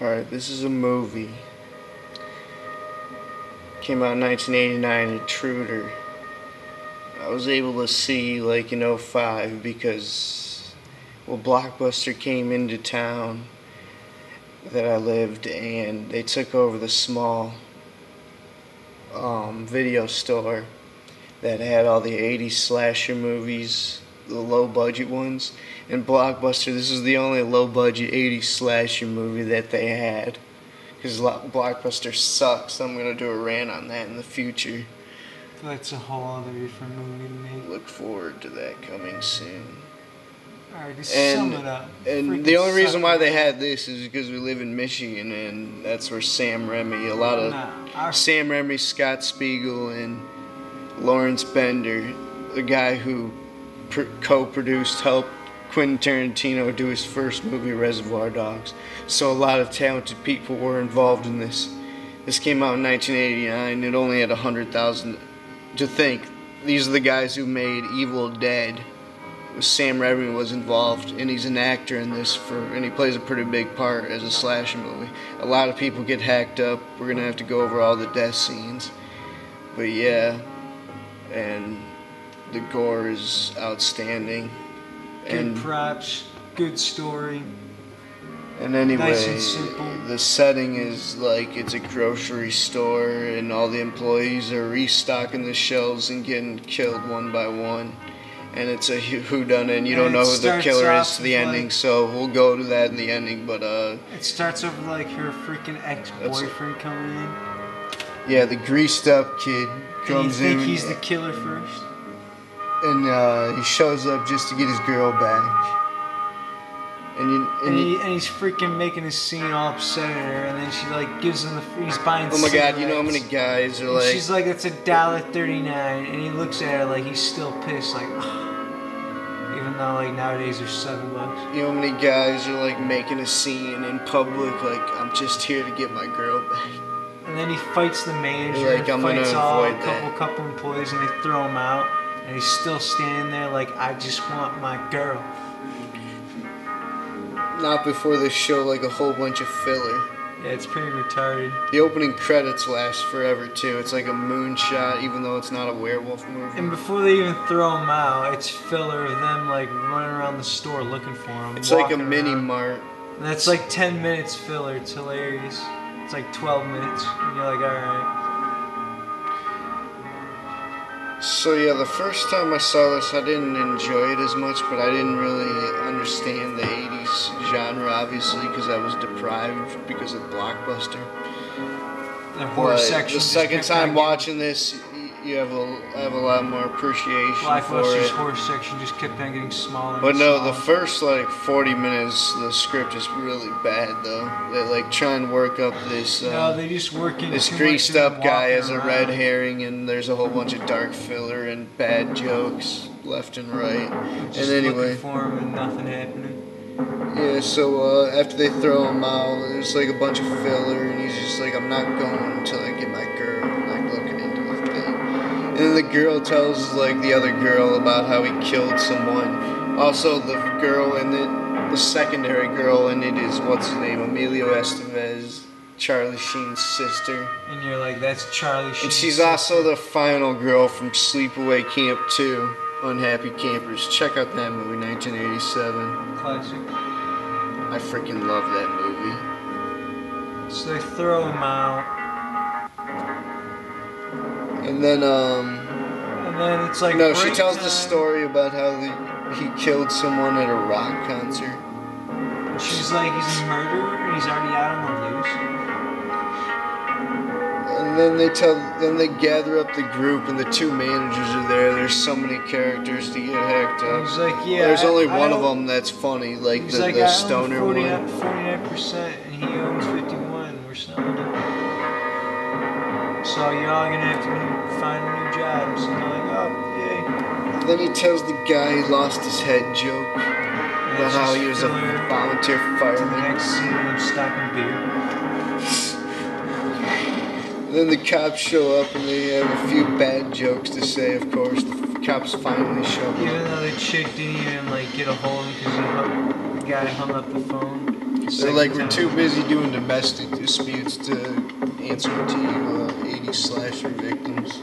Alright, this is a movie. Came out in 1989, Intruder. I was able to see like in '05 because, well, Blockbuster came into town that I lived and they took over the small video store that had all the '80s slasher movies, the low budget ones. And Blockbuster, this is the only low budget '80s slasher movie that they had. Because Blockbuster sucks, so I'm going to do a rant on that in the future. That's a whole other different movie to me. Look forward to that coming soon. Alright, just sum it up. And the only reason why they had this is because we live in Michigan, and that's where Sam Raimi, a lot of Sam Raimi, Scott Spiegel, and Lawrence Bender, the guy who co-produced, helped Quentin Tarantino do his first movie, Reservoir Dogs. So a lot of talented people were involved in this. This came out in 1989. It only had 100,000. To think, these are the guys who made Evil Dead. Sam Raimi was involved, and he's an actor in this, and he plays a pretty big part as a slasher movie. A lot of people get hacked up. We're gonna have to go over all the death scenes, but yeah, and the gore is outstanding. Good props, good story. And anyway, nice and simple. The setting is like it's a grocery store, and all the employees are restocking the shelves and getting killed one by one. And it's a whodunit, and you don't know who the killer is to the ending, so we'll go to that in the ending. But it starts off with like her freaking ex-boyfriend coming in. Yeah, the greased up kid comes in. And you think he's the killer first? And he shows up just to get his girl back. And he's freaking making a scene all upset at her, and then she like gives him he's buying oh my cigarettes. God, you know how many guys are like... She's like, it's $1.39, and he looks at her like he's still pissed, like, oh. Even though like nowadays they're $7. You know how many guys are like making a scene in public, like, I'm just here to get my girl back. And then he fights the manager, like, I'm fights gonna avoid a couple employees, and they throw him out, and he's still standing there like, I just want my girl. Not before they show like a whole bunch of filler. Yeah, it's pretty retarded. The opening credits last forever too. It's like a moonshot, even though it's not a werewolf movie. And before they even throw him out, it's filler of them like running around the store looking for him. It's like a mini mart. And that's like 10 minutes filler. It's hilarious. It's like 12 minutes. And you're like, alright. So yeah, the first time I saw this, I didn't enjoy it as much, but I didn't really understand the '80s genre, obviously, because I was deprived because of Blockbuster. The horror section. The second time watching this, you have a lot more appreciation for it. Blockbuster's horror section just kept on getting smaller. But no, the first like 40 minutes, the script is really bad though. They like try and work up this. No, they just work in this greased up guy as a red herring, and there's a whole bunch of dark filler and bad jokes left and right. Just and anyway, looking for him and nothing happening. Yeah, so after they throw him out, there's like a bunch of filler, and he's just like, I'm not going until I get my girl. Like looking into the thing. And then the girl tells like the other girl about how he killed someone. Also, the girl in it, the secondary girl in it is what's her name, Emilio Estevez, Charlie Sheen's sister. And you're like, that's Charlie Sheen's And she's sister. also the final girl from Sleepaway Camp 2, Unhappy Campers. Check out that movie, 1987. Classic. I freaking love that movie. So they throw him out. And then it's like no, she tells the story about how he killed someone at a rock concert. She's like, he's a murderer and he's already out on the loose. And then they gather up the group, and the two managers are there. There's so many characters to get hacked up. He's like, yeah. There's only one of them that's funny, like the stoner one. 49%, and he owns 51. We're selling it. So y'all gonna have to find a new job. So they're like, oh, yay. Then he tells the guy he lost his head joke about how he was a volunteer fireman. Next scene, I'm stocking beer. And then the cops show up, and they have a few bad jokes to say. Of course, the cops finally show up. Even though the chick didn't even like get a hold of him because the guy hung up the phone. They're like, we're too busy doing domestic disputes to answer to you 80s slasher victims.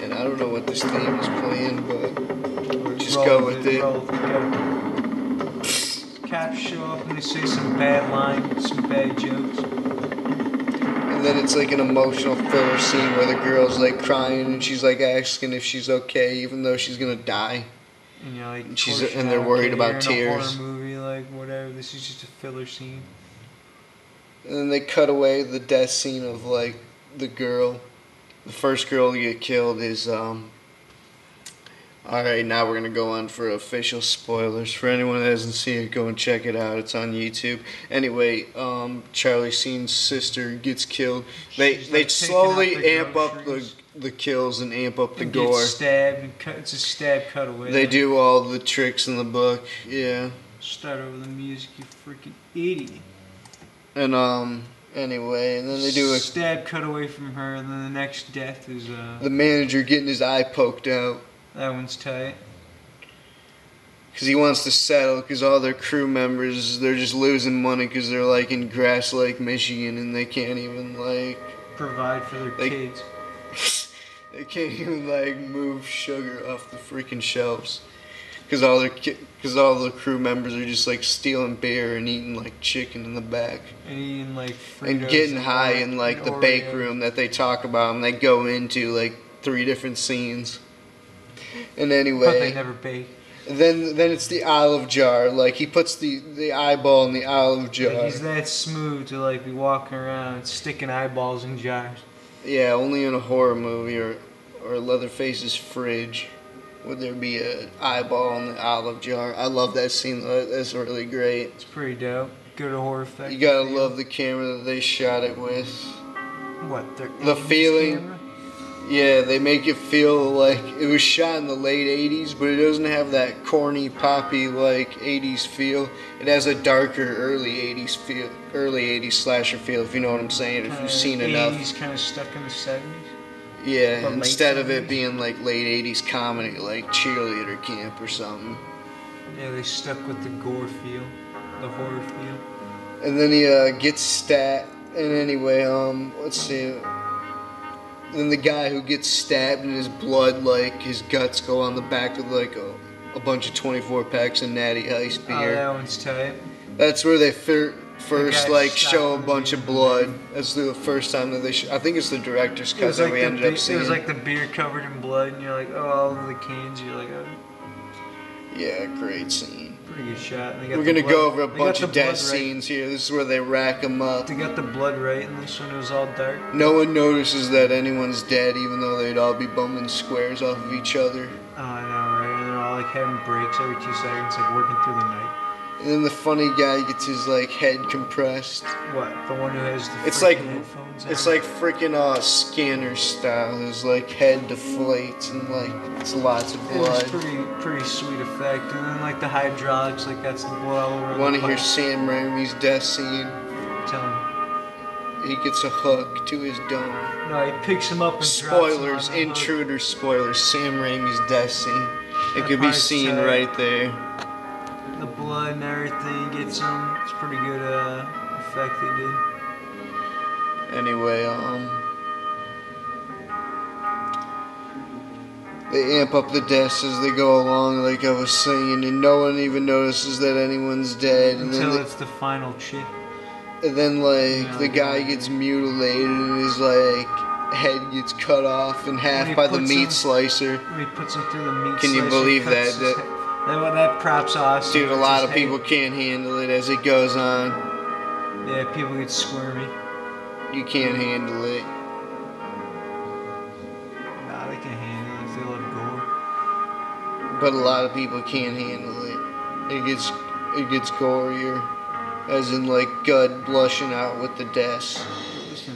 And I don't know what this theme is playing, but just go with it. Cops show up and they say some bad lines, some bad jokes. And then it's like an emotional filler scene where the girl's like crying and she's like asking if she's okay, even though she's gonna die. And you're like, and they're worried about tears. tears. In a horror movie, like whatever. This is just a filler scene. And then they cut away the death scene of like the girl. The first girl to get killed is Alright, now we're gonna go on for official spoilers. For anyone that hasn't seen it, go and check it out. It's on YouTube. Anyway, Charlie Sheen's sister gets killed. They slowly amp up the kills and amp up the gore. Gets stabbed. It's a stab cutaway. They do all the tricks in the book. Yeah. Start over the music, you freaking idiot. And anyway, and then they do a stab cutaway from her, and then the next death is the manager getting his eye poked out. That one's tight. Because he wants to settle, because all their crew members, they're just losing money because they're like in Grass Lake, Michigan, and they can't even like provide for their kids. They can't even like move sugar off the freaking shelves. Because all the crew members are just like stealing beer and eating like chicken in the back. And eating like Fritos and getting high in like the bake room that they talk about, and they go into like 3 different scenes. And anyway, but they never bake. Then it's the olive jar. Like he puts the eyeball in the olive jar. Like he's that smooth to like be walking around sticking eyeballs in jars. Yeah, only in a horror movie or Leatherface's fridge would there be an eyeball in the olive jar. I love that scene. That's really great. It's pretty dope. Good horror effect. You gotta love the camera that they shot it with. What? The feeling. Camera? Yeah, they make it feel like it was shot in the late 80s, but it doesn't have that corny, poppy, like, 80s feel. It has a darker, early 80s feel, early 80s slasher feel, if you know what I'm saying, if you've seen enough. 80s kind of stuck in the 70s? Yeah, but instead of it being, like, late 80s comedy, like Cheerleader Camp or something. Yeah, they stuck with the gore feel, the horror feel. And then he gets stabbed, and anyway, let's see... Then the guy who gets stabbed and his blood, like, his guts go on the back of, like, a bunch of 24 packs of Natty Ice beer. Oh, that one's tight. That's where they first, like, show a bunch of blood. That's the first time that they I think it's the director's cut that we ended up seeing. It was like the beer covered in blood, and you're like, oh, all over the cans, you're like, oh. Yeah, great scene. Pretty good shot. We're going to go over a bunch of death scenes here. This is where they rack them up. They got the blood right in this one. It was all dark. No one notices that anyone's dead, even though they'd all be bumming squares off of each other. Oh, I know, right? And they're all like having breaks every 2 seconds, like working through the night. And then the funny guy gets his like head compressed. What? The one who has the headphones on? It's like freaking Scanner style. His like head deflates and like it's lots of blood. It's pretty sweet effect. And then like the hydraulics, like that's the blood all over. Want to hear Sam Raimi's death scene? Tell him. He gets a hook to his dome. No, he picks him up and spoilers, Intruder spoilers. Sam Raimi's death scene. It could be seen right there. The blood and everything gets him. It's pretty good effect they did. Anyway, they amp up the deaths as they go along, like I was saying, and no one even notices that anyone's dead. Until it's the final chick. And then, like, the guy gets mutilated and his, like, head gets cut off in half by the meat slicer. When he puts him through the meat slicer. Can you believe that? That prop's awesome. Dude, a lot of people can't handle it as it goes on. Yeah, people get squirmy. You can't handle it. Nah, they can handle it if they love gore. But a lot of people can't handle it. It gets gorier. As in, like, gut blushing out with the deaths.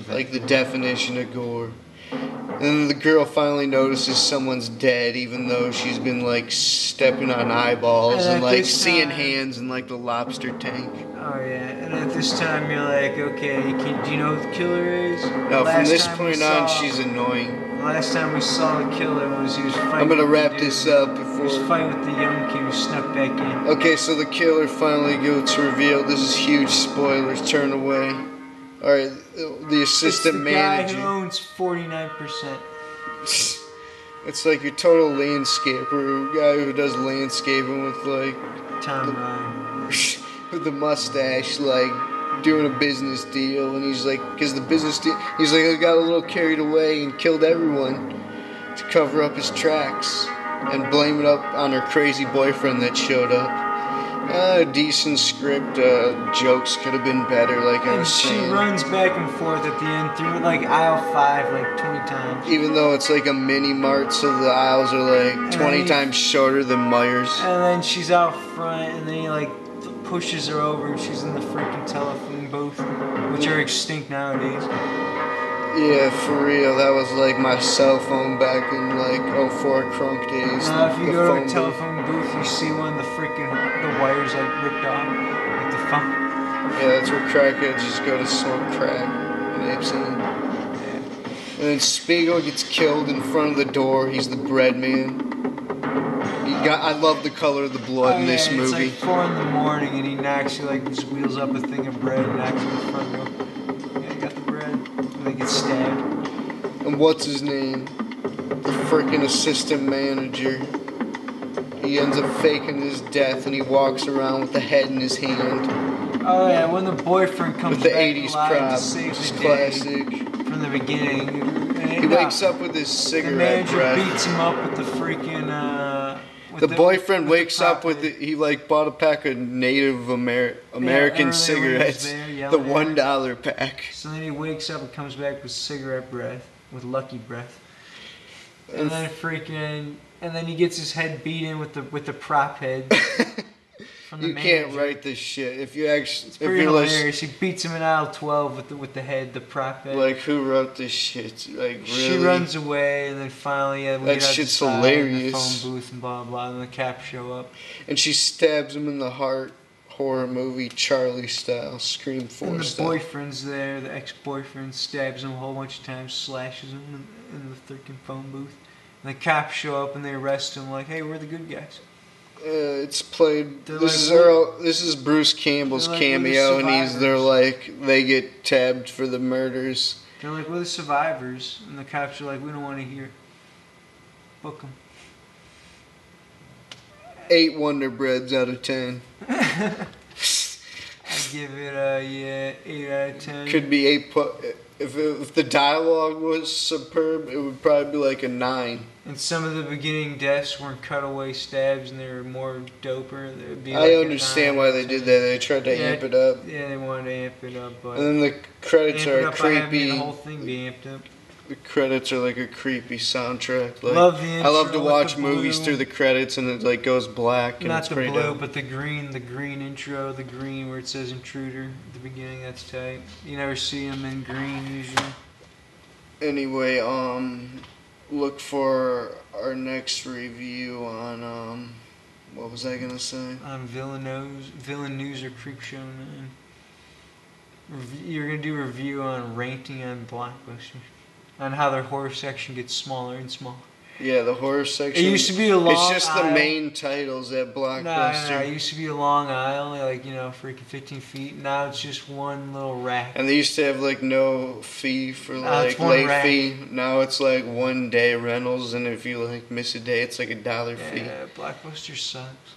Like the definition of gore. And then the girl finally notices someone's dead, even though she's been like stepping on eyeballs and like seeing hands in like the lobster tank. Oh yeah, and at this time you're like, okay, do you know who the killer is? No, from this point on, she's annoying. The last time we saw the killer was he was fighting. I'm gonna wrap with the this dude. up He before. was fighting with the young kid who snuck back in. Okay, so the killer finally gets revealed. This is huge spoilers. Turn away. All right, the assistant manager. It's the guy who owns 49%. It's like your total landscaper, guy who does landscaping with like Tom Ryan. with the mustache, like doing a business deal, and he's like, because the business deal, he's like, I got a little carried away and killed everyone to cover up his tracks and blame it up on her crazy boyfriend that showed up. A decent script, jokes could have been better, like I was saying. She runs back and forth at the end through like aisle 5 like 20 times. Even though it's like a mini mart, so the aisles are like 20 times shorter than Myers. And then she's out front, and then he like pushes her over, and she's in the freaking telephone booth, which are extinct nowadays. Yeah, for real, that was like my cell phone back in like 04 crunk days. If you go to a telephone booth, you see one of the wires like ripped off, like the phone. Yeah, that's where crackheads just go to smoke crack. And they've seen. Yeah. And then Spiegel gets killed in front of the door. He's the bread man. I love the color of the blood in this movie. It's like 4 in the morning, and he knocks you like just wheels up a thing of bread and knocks you in the front door. Yeah, you got the bread. And they get stabbed. And what's his name? The frickin' assistant manager. He ends up faking his death, and he walks around with the head in his hand. Oh yeah, when the boyfriend comes with the back 80s alive prop, to save which is the classic. day from the beginning. He wakes up with his cigarette the manager breath. beats him up with the freaking. The boyfriend wakes up with it. He like bought a pack of Native American cigarettes, the $1 pack. So then he wakes up and comes back with cigarette breath, with lucky breath, and then he gets his head beat in with the prop head. From the manager. Can't write this shit if you actually. It's pretty hilarious. He beats him in aisle 12 with the head, the prop head. Like, who wrote this shit? Like, really? She runs away, and then finally, we that shit's hilarious. In the phone booth and blah blah, and the cops show up. And she stabs him in the heart, horror movie Charlie style, Scream 4 and the style. boyfriend's there. The ex-boyfriend stabs him a whole bunch of times, slashes him in the freaking phone booth. And the cops show up and they arrest him. Like, hey, we're the good guys. It's played. This is Bruce Campbell's cameo, and they get tabbed for the murders. They're like, we're the survivors, and the cops are like, we don't want to hear. Book them. 8 Wonder Breads out of 10. I give it a 8 out of 10. Could be 8. If the dialogue was superb, it would probably be like a 9. And some of the beginning deaths weren't cutaway stabs, and they were more doper. Like I understand why they did that. They tried to amp it up. Yeah, they wanted to amp it up. But and then the credits are creepy. The whole thing be amped up. The credits are like a creepy soundtrack. Like, love the intro, I love to watch movies through the credits, and it like goes black. And not it's the pretty blue, dope. but the green intro, the green where it says Intruder at the beginning. That's tight. You never see them in green usually. Anyway, look for our next review on what was I gonna say? On Villain News or Creepshow 9. You're gonna do a review on ranting on Blockbuster. On how their horror section gets smaller and smaller. Yeah, the horror section. It used to be a long It's just aisle. the main titles at Blockbuster. No, it used to be a long aisle, like, freaking 15 feet. Now it's just one little rack. And they used to have, like, no fee for, like, late fee. Now it's, like, 1 day rentals, and if you, like, miss a day, it's, like, $1 fee. Yeah, Blockbuster sucks.